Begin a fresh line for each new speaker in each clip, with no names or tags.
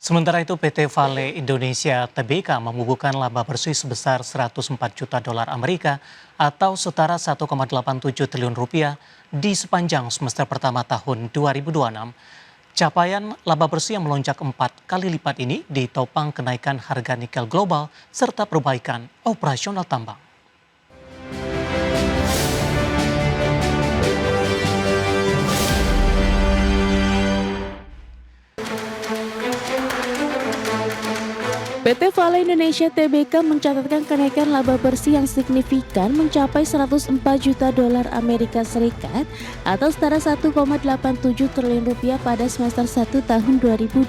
Sementara itu PT Vale Indonesia Tbk membukukan laba bersih sebesar 104 juta dolar Amerika atau setara 1,87 triliun rupiah di sepanjang semester pertama tahun 2026. Capaian laba bersih yang melonjak 4 kali lipat ini ditopang kenaikan harga nikel global serta perbaikan operasional tambang.
PT Vale Indonesia Tbk mencatatkan kenaikan laba bersih yang signifikan mencapai 104 juta dolar Amerika Serikat atau setara 1,87 triliun rupiah pada semester 1 tahun 2026.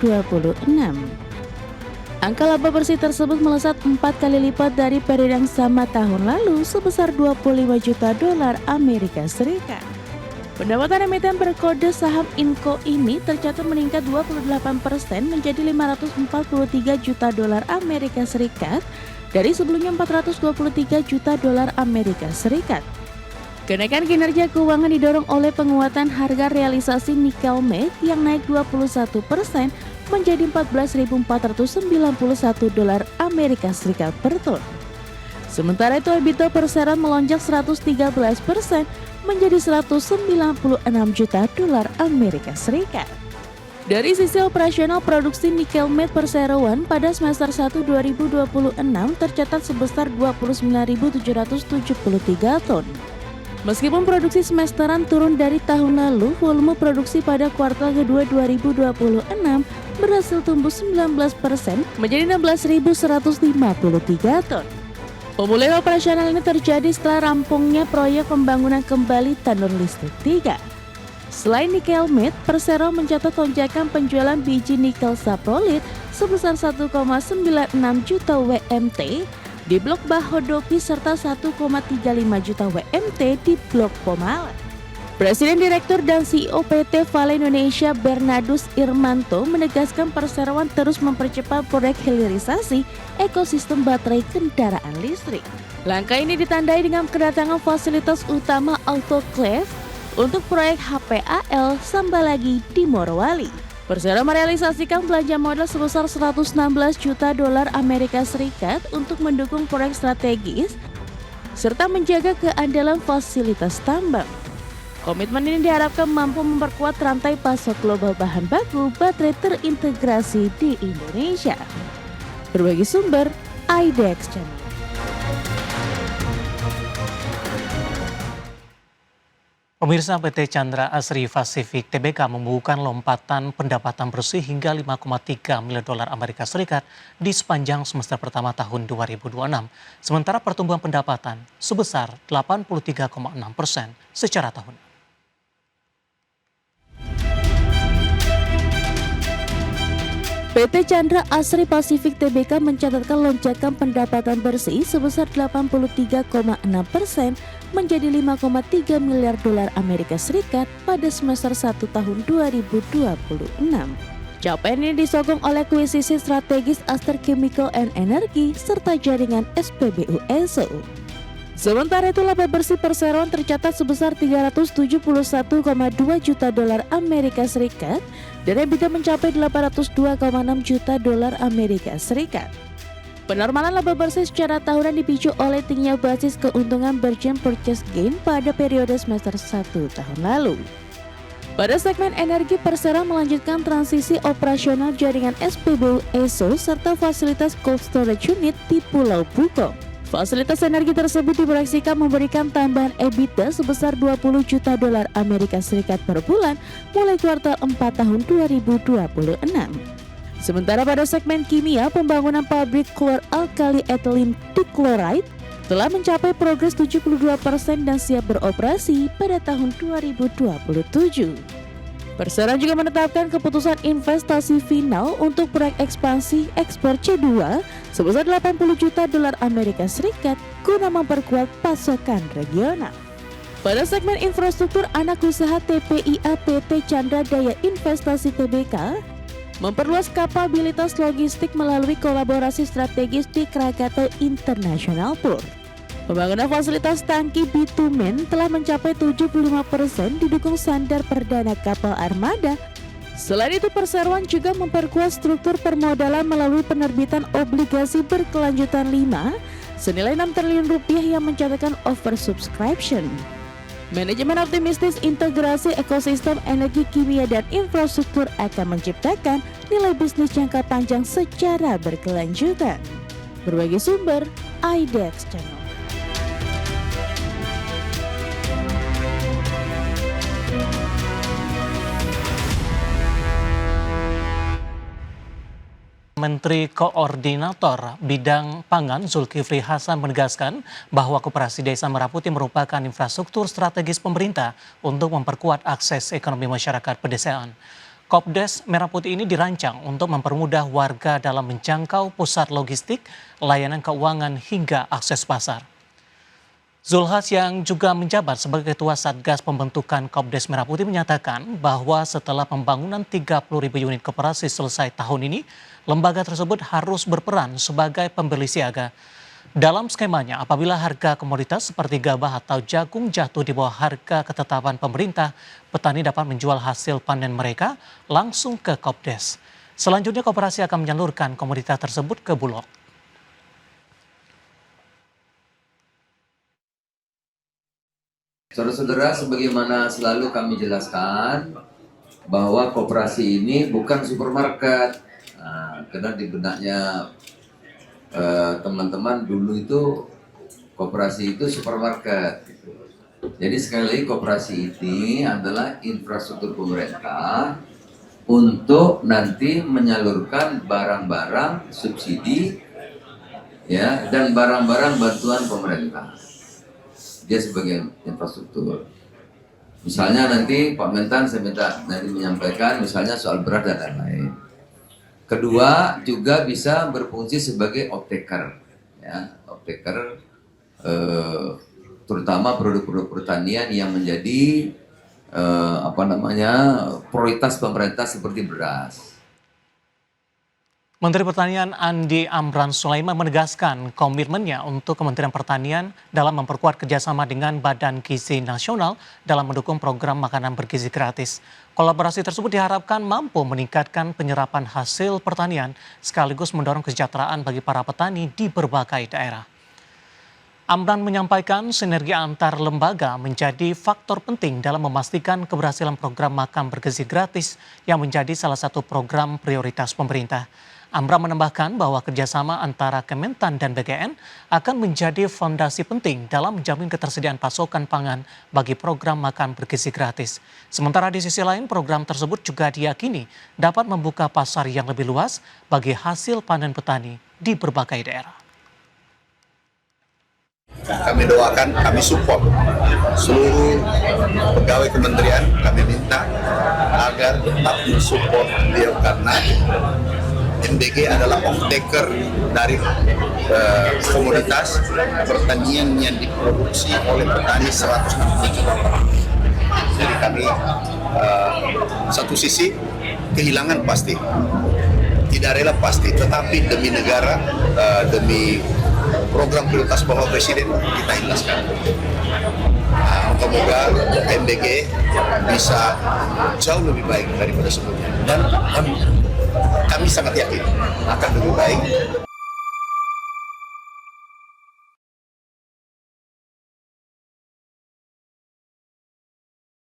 Angka laba bersih tersebut melesat 4 kali lipat dari periode yang sama tahun lalu sebesar 25 juta dolar Amerika Serikat. Pendapatan emiten berkode saham Inco ini tercatat meningkat 28% menjadi 543 juta dolar Amerika Serikat dari sebelumnya 423 juta dolar Amerika Serikat. Kenaikan kinerja keuangan didorong oleh penguatan harga realisasi nikel matte yang naik 21% menjadi 14.491 dolar Amerika Serikat per ton. Sementara itu EBITDA perseran melonjak 113% menjadi 196 juta dolar Amerika Serikat. Dari sisi operasional, produksi nikel matte perseroan pada semester 1 2026 tercatat sebesar 29.773 ton. Meskipun produksi semesteran turun dari tahun lalu, volume produksi pada kuartal kedua 2026 berhasil tumbuh 19% menjadi 16.153 ton. Pemulihan operasional ini terjadi setelah rampungnya proyek pembangunan kembali Tandon Listrik 3. Selain nikel matte, Persero mencatat lonjakan penjualan biji nikel saprolit sebesar 1,96 juta WMT di blok Bahodopi serta 1,35 juta WMT di blok Pomalan. Presiden Direktur dan CEO PT Vale Indonesia Bernardus Irmanto menegaskan perseroan terus mempercepat proyek hilirisasi ekosistem baterai kendaraan listrik. Langkah ini ditandai dengan kedatangan fasilitas utama autoclave untuk proyek HPAL Sambalagi di Morowali. Persero merealisasikan belanja modal sebesar 116 juta dolar Amerika Serikat untuk mendukung proyek strategis serta menjaga keandalan fasilitas tambang. Komitmen ini diharapkan mampu memperkuat rantai pasok global bahan baku baterai terintegrasi di Indonesia. Berbagi sumber, IDEX Channel.
Pemirsa, PT Chandra Asri Pacific Tbk membukukan lompatan pendapatan bersih hingga 5,3 miliar dolar Amerika Serikat di sepanjang semester pertama tahun 2026. Sementara pertumbuhan pendapatan sebesar 83,6% secara tahunan.
PT Chandra Asri Pacific Tbk mencatatkan lonjakan pendapatan bersih sebesar 83,6% menjadi 5,3 miliar dolar Amerika Serikat pada semester 1 tahun 2026. Capaian ini disokong oleh akuisisi strategis Aster Chemical and Energy serta jaringan SPBU ESO. Sementara itu laba bersih perseroan tercatat sebesar 371,2 juta dolar Amerika Serikat dan EBITDA mencapai 802,6 juta dolar Amerika Serikat. Penormalan laba bersih secara tahunan dipicu oleh tingginya basis keuntungan Bargain Purchase Gain pada periode semester 1 tahun lalu. Pada segmen energi, Persero melanjutkan transisi operasional jaringan SPBU ESO serta fasilitas cold storage unit di Pulau Bukom. Fasilitas energi tersebut diproyeksikan memberikan tambahan EBITDA sebesar 20 juta dolar Amerika Serikat per bulan mulai kuartal 4 tahun 2026. Sementara pada segmen kimia, pembangunan pabrik klor-alkali ethylene dichloride telah mencapai progres 72% dan siap beroperasi pada tahun 2027. Persero juga menetapkan keputusan investasi final untuk proyek ekspansi ekspor C2 sebesar 80 juta dolar Amerika Serikat guna memperkuat pasokan regional. Pada segmen infrastruktur, anak usaha TPIA PT Chandra Daya Investasi Tbk memperluas kapabilitas logistik melalui kolaborasi strategis di Krakatau International Port. Pembangunan fasilitas tangki bitumen telah mencapai 75% didukung sandar perdana kapal armada Selain itu, perseroan juga memperkuat struktur permodalan melalui penerbitan obligasi berkelanjutan 5 senilai 6 triliun rupiah yang mencatatkan oversubscription. Manajemen optimistis integrasi ekosistem energi kimia dan infrastruktur akan menciptakan nilai bisnis jangka panjang secara berkelanjutan. Berbagai sumber, IDEX Channel.
Menteri Koordinator Bidang Pangan Zulkifli Hasan menegaskan bahwa Koperasi Desa Merah Putih merupakan infrastruktur strategis pemerintah untuk memperkuat akses ekonomi masyarakat pedesaan. Kopdes Merah Putih ini dirancang untuk mempermudah warga dalam menjangkau pusat logistik, layanan keuangan hingga akses pasar. Zulhas yang juga menjabat sebagai Ketua Satgas Pembentukan Kopdes Merah Putih menyatakan bahwa setelah pembangunan 30.000 unit koperasi selesai tahun ini, lembaga tersebut harus berperan sebagai pembeli siaga. Dalam skemanya, apabila harga komoditas seperti gabah atau jagung jatuh di bawah harga ketetapan pemerintah, petani dapat menjual hasil panen mereka langsung ke Kopdes. Selanjutnya, koperasi akan menyalurkan komoditas tersebut ke Bulog.
Saudara-saudara, sebagaimana selalu kami jelaskan bahwa koperasi ini bukan supermarket. Karena di benaknya teman-teman dulu itu koperasi itu supermarket. Jadi sekali lagi koperasi ini adalah infrastruktur pemerintah untuk nanti menyalurkan barang-barang subsidi ya dan barang-barang bantuan pemerintah. Dia sebagai infrastruktur. Misalnya nanti Pak Mentan saya minta nanti menyampaikan misalnya soal beras dan lain-lain. Kedua juga bisa berfungsi sebagai off-taker, ya, off-taker terutama produk-produk pertanian yang menjadi prioritas pemerintah seperti beras.
Menteri Pertanian Andi Amran Sulaiman menegaskan komitmennya untuk Kementerian Pertanian dalam memperkuat kerjasama dengan Badan Gizi Nasional dalam mendukung program makanan bergizi gratis. Kolaborasi tersebut diharapkan mampu meningkatkan penyerapan hasil pertanian sekaligus mendorong kesejahteraan bagi para petani di berbagai daerah. Amran menyampaikan sinergi antar lembaga menjadi faktor penting dalam memastikan keberhasilan program makan bergizi gratis yang menjadi salah satu program prioritas pemerintah. Amran menambahkan bahwa kerjasama antara Kementan dan BGN akan menjadi fondasi penting dalam menjamin ketersediaan pasokan pangan bagi program makan bergizi gratis. Sementara di sisi lain, program tersebut juga diyakini dapat membuka pasar yang lebih luas bagi hasil panen petani di berbagai daerah.
Kami doakan, kami support seluruh pegawai kementerian, kami minta agar tetap mensupport beliau karena MBG adalah off-taker dari komoditas pertanian yang diproduksi oleh petani 160 juta orang. Jadi kami satu sisi kehilangan pasti, tidak rela pasti, tetapi demi negara, demi program prioritas Bapak Presiden kita ikhlaskan. Semoga MBG bisa jauh lebih baik daripada sebelumnya dan kami sangat yakin akan lebih baik.